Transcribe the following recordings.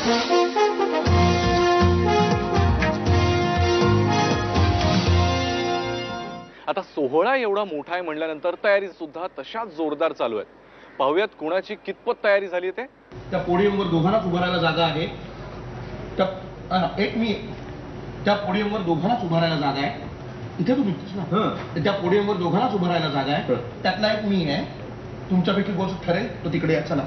आता सोहळा एवढा मोठा आहे म्हणल्यानंतर तयारी सुद्धा तशाच जोरदार चालू आहेत. पाहूयात कुणाची कितपत तयारी झाली ते. त्या पोडियमवर दोघांनाच उभं राहायला जागा आहे. त्या पोडियमवर दोघांनाच उभं राहायला जागा आहे. इथे तू निघतोस ना, त्या पोडियमवर दोघांनाच उभं राहायला जागा आहे. त्यातला एक मी आहे. तुमच्यापैकी कोण ठरेल तो तिकडे या. चला.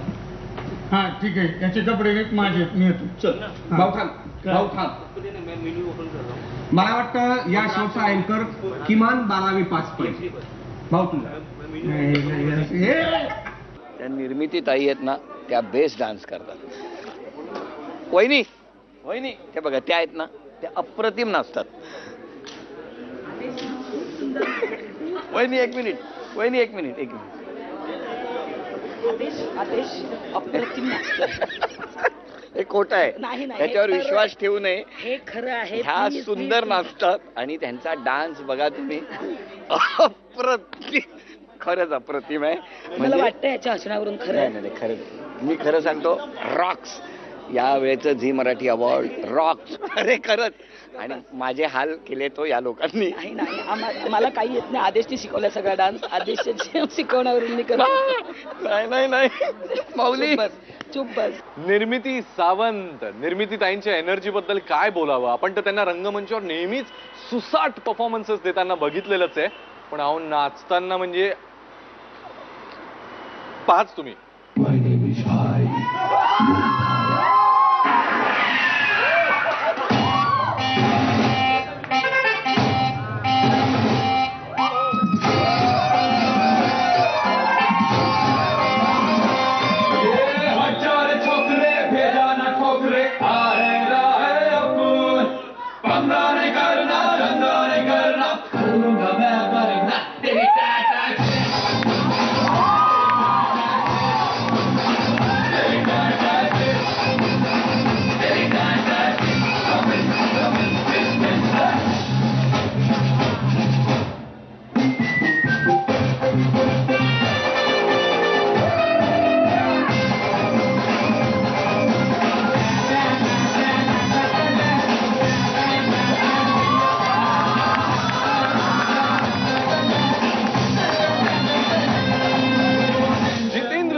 हा ठीक आहे. याचे कपडे माझे मी येतो. चल भाऊ थांब. भाऊ थांब. मला वाटतं या शोचा अँकर किमान 12वी पास पाहिजे. भाऊ तुला त्या निर्मिती ताई आहेत ना, त्या बेस्ट डान्स करतात. वहिनी वहिनी ते बघा, त्या आहेत ना, त्या अप्रतिम नाचतात. वहिनी एक मिनिट, वहिनी एक मिनिट, एक मिनिट. आदेश अप्रतिम नाचतात. हे खोटं आहे, त्याच्यावर विश्वास ठेवू नये. हे खरं आहे. ह्या सुंदर नाचतात आणि त्यांचा डान्स बघा तुम्ही, अप्रतिम, खरंच अप्रतिम आहे. मला वाटतं याच्या हसण्यावरून खरं नाही, खरंच मी खरं सांगतो, रॉक्स. या वेळेचं झी मराठी अवॉर्ड रॉक्स. अरे खरंच. आणि माझे हाल केले तो या लोकांनी. नाही, मला काही येत नाही. आदेशने शिकवला सगळा डान्स. आदेशच्या शिकवण्यावरून मी करत. नाही माऊली चुप बस. निर्मिती सावंत, निर्मिती ताईंच्या एनर्जी बद्दल काय बोलावं. आपण तर त्यांना रंगमंचावर नेहमीच सुसाट परफॉर्मन्सेस देताना बघितलेलंच आहे. पण अहो नाचताना म्हणजे पाच तुम्ही.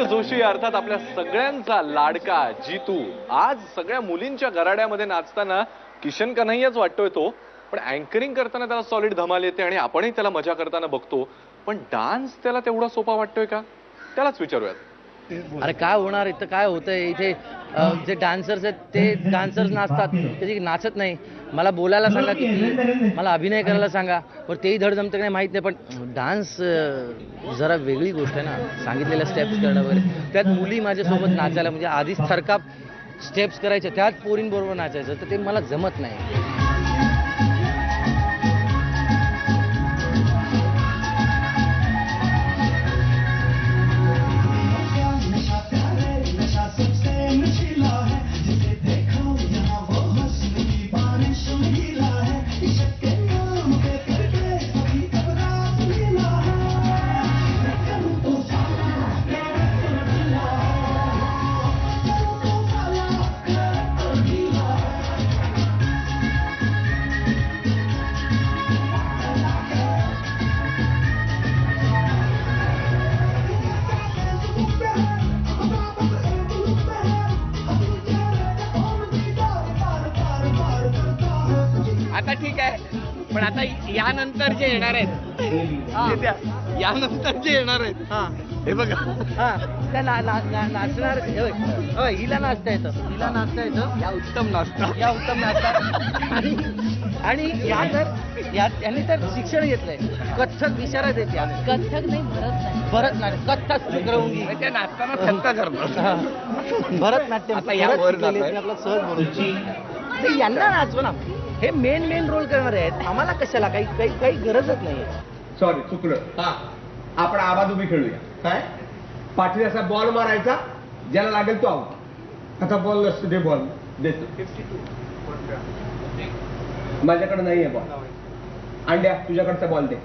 जोशी अर्थात आपल्या सगळ्यांचा लाडका जीतू आज सगळ्या मुलींच्या गराड्यामध्ये नाचताना किशन कन्हैयाच वाटतोय तो. पण अँकरिंग करताना त्याला सॉलिड धमाल येते आणि आपणही त्याला मजा करताना बघतो. पण डान्स त्याला तेवढा सोपा वाटतोय का, त्यालाच विचारूयात. अरे काय होणार इथं, काय होतंय इथे. जे डान्सर्स आहेत ते डान्सर्स नाचतात, ते नाचत नाही. मला बोलायला सांगा की मला अभिनय करायला सांगा, पण तेही धड जमतं की नाही माहीत नाही. पण डान्स जरा वेगळी गोष्ट आहे ना, सांगितलेल्या स्टेप्स करणं वगैरे. त्यात मुली माझ्यासोबत नाचायला, म्हणजे आधीच थरकाप स्टेप्स करायच्या, त्यात पोरींबरोबर नाचायचं, तर ते मला जमत नाही. आता ठीक आहे, पण आता यानंतर जे येणार आहेत, यानंतर जे येणार आहेत, हे बघा, नाचणार. हिला नाचता येतं, या उत्तम नाचतात, या उत्तम नाचतात. आणि या त्यांनी तर शिक्षण घेतलंय, कथ्थक इशारा देते. कथ्थक नाही, भरतनाट्यम, कथ्थक शिकवून त्या नाचताना थक्का करतात. भरतनाट्यम आपला सहज बोलूची. यांना नाचव ना, हे मेन रोल करणारे आहेत. आम्हाला कशाला काही गरजच नाही. सॉरी चुकलं. आपण आबाधुबी खेळूया. काय पाठीला असा बॉल मारायचा, ज्याला लागेल तो आउट. आता बॉल नसतो, दे बॉल देतो. माझ्याकडे नाहीये बॉल. अंड्या तुझ्याकडचा बॉल दे.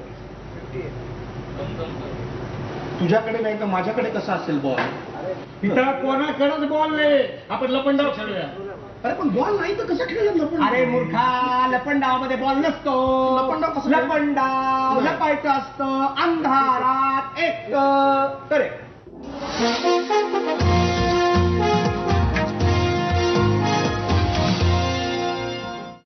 तुझ्याकडे नाही तर माझ्याकडे कसा असेल बॉल. इथं कोणाकडेच बॉल नाही. आपण लपंडाव खेळूया. अरे पण बॉल नाही तर कसं खेळलं लपंडाव? अरे मूर्खा, लपंडावमध्ये बॉल नसतो. लपंडाव कसं? लपंडाव लपायचं असतं अंधारात एक. करे